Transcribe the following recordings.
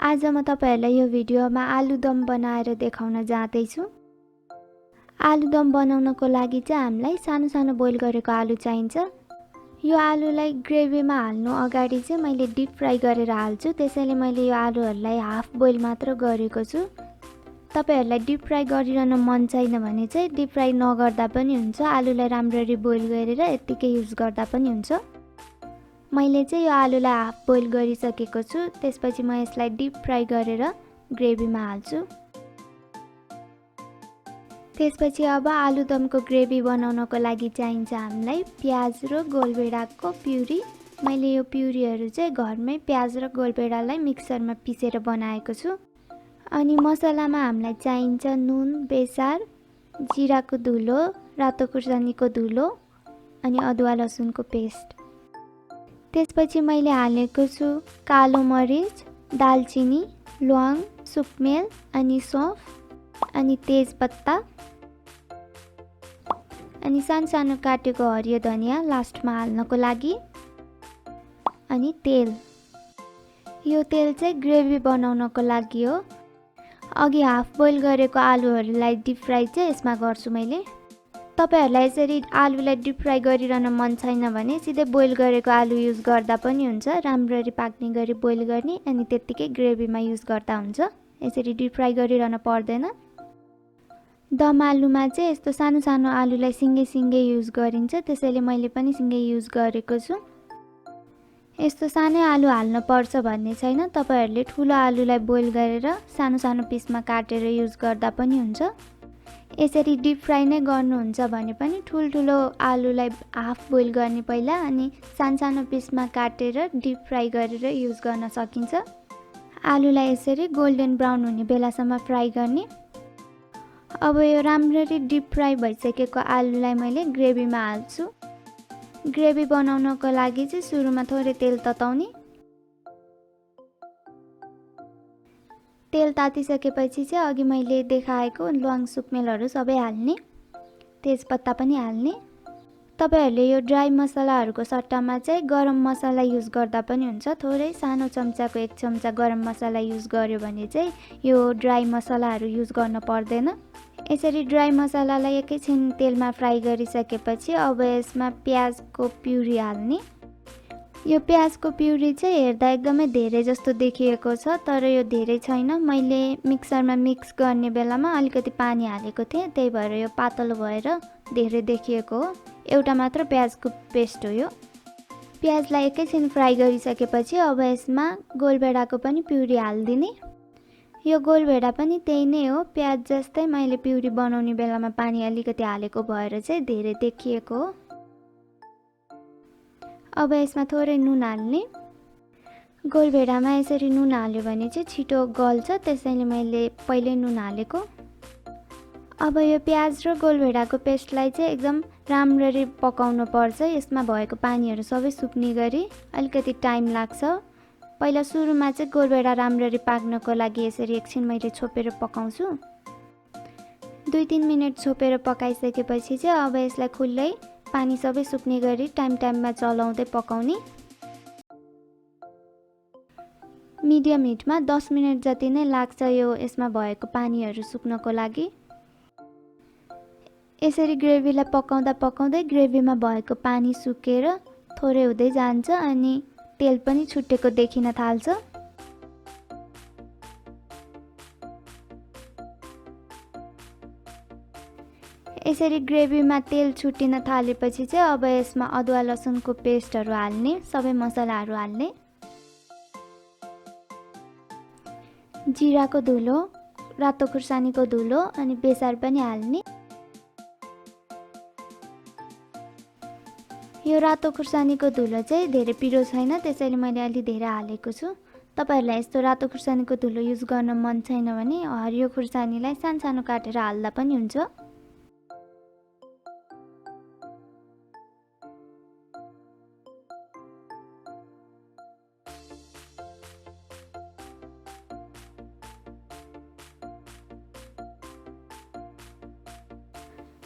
आज म तपाईहरुलाई यो भिडियोमा आलु दम बनाएर देखाउन जाँदैछु। आलु दम बनाउनको लागि चाहिँ हामीलाई सानो सानो बोइल गरेको आलु चाहिन्छ। यो आलुलाई ग्रेभीमा हाल्नु अगाडि चाहिँ मैले डीप फ्राई गरेर हाल्छु, त्यसैले मैले यो आलुहरुलाई हाफ बोइल मात्र गरेको छु। तपाईहरुलाई डीप फ्राई गरिरहन मन छैन भने चाहिँ डीप फ्राई नगर्दा पनि हुन्छ, आलुलाई राम्ररी बोइल गरेर यतिकै युज गर्दा पनि हुन्छ। मैले चाहिँ यो आलुलाई हाफ बोइल गरिसकेको छु, त्यसपछि म यसलाई डीप फ्राई गरेर ग्रेभीमा हाल्छु। त्यसपछि अब आलु दमको ग्रेभी बनाउनको लागि चाहिन्छ हामीलाई प्याज र गोलभेडाको प्युरी। मैले यो प्युरीहरु चाहिँ घरमै प्याज र गोलभेडालाई मिक्सरमा पिसेर बनाएको छु। अनि मसलामा हामीलाई चाहिन्छ नुन, बेसार, जिराको धुलो, रातो खुर्सानीको धुलो अनि अदुवा लसुनको पेस्ट। त्यसपछि मैले हालेको छु कालो मरिच, दालचिनी, ल्वाङ, सुकमेल अनि सौंफ अनि तेजपत्ता अनि सानो काटेको हरियो धनिया लास्टमा हाल्नको लागि। अनि तेल, यो तेल चाहिँ ग्रेभी बनाउनको लागि हो। अघि हाफ बोइल गरेको आलुहरुलाई डीप फ्राई चाहिँ यसमा गर्छु मैले। तपाईहरुलाई यसरी आलुलाई डीप फ्राई गरिरहन मन छैन भने सिधै बोइल गरेको आलु युज गर्दा पनि हुन्छ, राम्ररी पाक्ने गरी बोइल गर्ने अनि त्यतिकै ग्रेभीमा युज गर्दा हुन्छ। यसरी डीप फ्राई गरिरहन पर्दैन। दम आलुमा चाहिँ यस्तो सानो सानो आलुलाई सिंगै युज गरिन्छ, त्यसैले मैले पनि सिंगै युज गरेको छु। यस्तो सानै आलु हाल्न पर्छ भन्ने छैन, तपाईहरुले ठूलो आलुलाई बोइल गरेर सानो सानो पिसमा काटेर युज गर्दा पनि हुन्छ। यसरी डीप फ्राई नै गर्नुहुन्छ भने पनि ठुलठुलो आलुलाई हाफ बोइल गर्ने पहिला अनि सानो पिसमा काटेर डीप फ्राई गरेर युज गर्न सकिन्छ। आलुलाई यसरी गोल्डन ब्राउन हुने बेलासम्म फ्राई गर्ने। अब यो राम्ररी डीप फ्राई भइसकेको आलुलाई मैले ग्रेभीमा हाल्छु। ग्रेभी बनाउनको लागि चाहिँ सुरुमा थोरै तेल तताउने। तेल तातिसकेपछि चाहिँ अघि मैले देखाएको ल्वाङ सुकमेलहरु सबै हाल्ने, तेजपत्ता पनि हाल्ने। तपाईहरुले यो ड्राई मसलाहरुको सट्टामा चाहिँ गरम मसला युज गर्दा पनि हुन्छ। थोरै सानो चम्चाको 1 चम्चा गरम मसला युज गर्यो भने चाहिँ यो ड्राई मसलाहरु युज गर्न पर्दैन। यसरी ड्राई मसलालाई एकैछिन तेलमा फ्राई गरिसकेपछि अब यसमा प्याजको प्युरी हाल्ने। यो प्याजको प्युरी चाहिँ हेर्दा एकदमै धेरै जस्तो देखिएको छ, तर यो धेरै छैन। मैले मिक्सरमा मिक्स गर्ने बेलामा अलिकति पानी हालेको थिएँ, त्यही भएर यो पातलो भएर धेरै देखिएको हो। एउटा मात्र प्याजको पेस्ट हो यो। प्याजलाई एकैछिन फ्राई गरिसकेपछि अब यसमा गोलभेडाको पनि प्युरी हाल्दिने। यो गोलभेडा पनि त्यही नै हो, प्याज जस्तै मैले प्युरी बनाउने बेलामा पानी अलिकति हालेको भएर चाहिँ धेरै देखिएको हो। अब यसमा थोरै नुन हाल्ने। गोलभेडामा यसरी नुन हाल्यो भने चाहिँ छिटो गल्छ, त्यसैले मैले पहिले नुन हालेको। अब यो प्याज र गोलभेडाको पेस्टलाई चाहिँ एकदम राम्ररी पकाउनु पर्छ। यसमा भएको पानीहरु सबै सुक्ने गरी अलिकति टाइम लाग्छ। पहिला सुरुमा चाहिँ गोलभेडा राम्ररी पाक्नको लागि यसरी एकछिन मैले छोपेर पकाउँछु। 2-3 मिनेट छोपेर पकाइसकेपछि चाहिँ अब यसलाई खुल्लै पानी सबै सुक्ने गरी टाइममा चलाउँदै पकाउने। मिडियम हिटमा 10 मिनेट जति नै लाग्छ यो यसमा भएको पानीहरु सुक्नको लागि। यसरी ग्रेभीलाई पकाउँदै ग्रेभीमा भएको पानी सुकेर थोरै हुँदै जान्छ अनि तेल पनि छुटेको देखिन थाल्छ। यसरी ग्रेभीमा तेल छुटिन थालेपछि चाहिँ अब यसमा अदुवा लसुनको पेस्टहरु हाल्ने, सबै मसलाहरु हाल्ने। जिराको धुलो, रातो खुर्सानीको धुलो अनि बेसार पनि हाल्ने। यो रातो खुर्सानीको धुलो चाहिँ धेरै पिरो छैन, त्यसैले मैले अलि धेरै हालेको छु। तपाईहरुलाई यस्तो रातो खुर्सानीको धुलो युज गर्न मन छैन भने हरियो खुर्सानीलाई सानो काटेर हाल्दा पनि हुन्छ।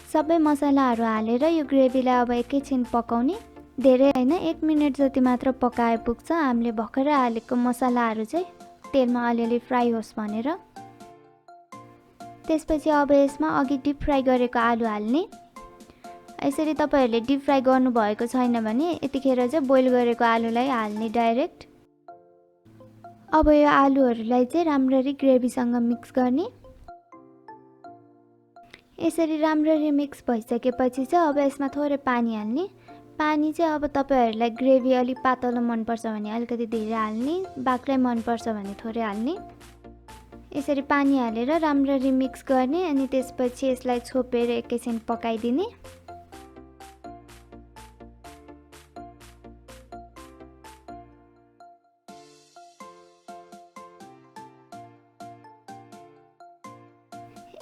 सबै मसलाहरु हालेर यो ग्रेभीलाई अब एकैछिन पकाउने। धेरै हैन, 1 मिनेट जति मात्र पकाए पुग्छ। हामीले भर्खरै हालेको मसलाहरु चाहिँ तेलमा अलिअलि फ्राई होस् भनेर। त्यसपछि अब यसमा अघि डिप फ्राई गरेको आलु हाल्ने। यसरी तपाईहरुले डिप फ्राई गर्नु भएको छैन भने यतिखेर चाहिँ बोइल गरेको आलुलाई हाल्ने डाइरेक्ट। अब यो आलुहरुलाई चाहिँ राम्ररी ग्रेभीसँग मिक्स गर्ने। यसरी राम्ररी मिक्स भइसकेपछि चाहिँ अब यसमा थोरै पानी हाल्ने। पानी चाहिँ अब तपाईहरुलाई ग्रेभी अलि पातलो मन पर्छ भने अलिकति धेरै हाल्ने, बाक्लै मन पर्छ भने थोरै हाल्ने। यसरी पानी हालेर राम्ररी मिक्स गर्ने अनि त्यसपछि यसलाई छोपेर एकैछिन पकाइदिने।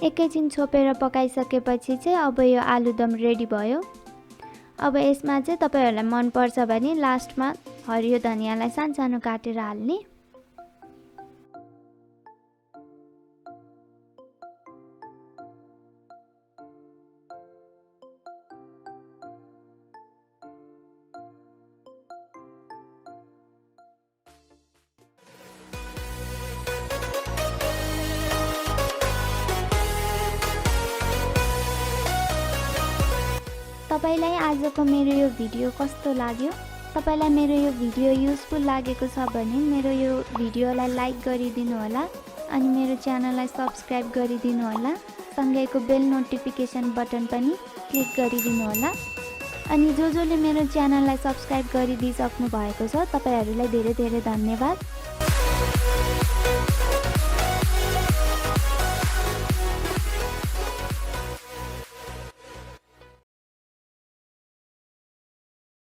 एकैछिन छोपेर पकाइसकेपछि चाहिँ अब यो आलुदम रेडी भयो। अब यसमा चाहिँ तपाईहरुलाई मन पर्छ भने लास्टमा हरियो धनियालाई सानसानो काटेर हाल्ने। तपाईलाई आजको मेरो यो भिडियो कस्तो लाग्यो? तपाईलाई मेरो यो भिडियो युजफुल लागेको छ भने मेरो यो भिडियोलाई लाइक गरिदिनु होला अनि मेरो च्यानललाई सब्स्क्राइब गरिदिनु होला। सँगैको बेल नोटिफिकेसन बटन पनि क्लिक गरिदिनु होला। अनि जसले मेरो च्यानललाई सब्स्क्राइब गरिदिसक्नु भएको छ तपाईहरुलाई धेरै धेरै धन्यवाद।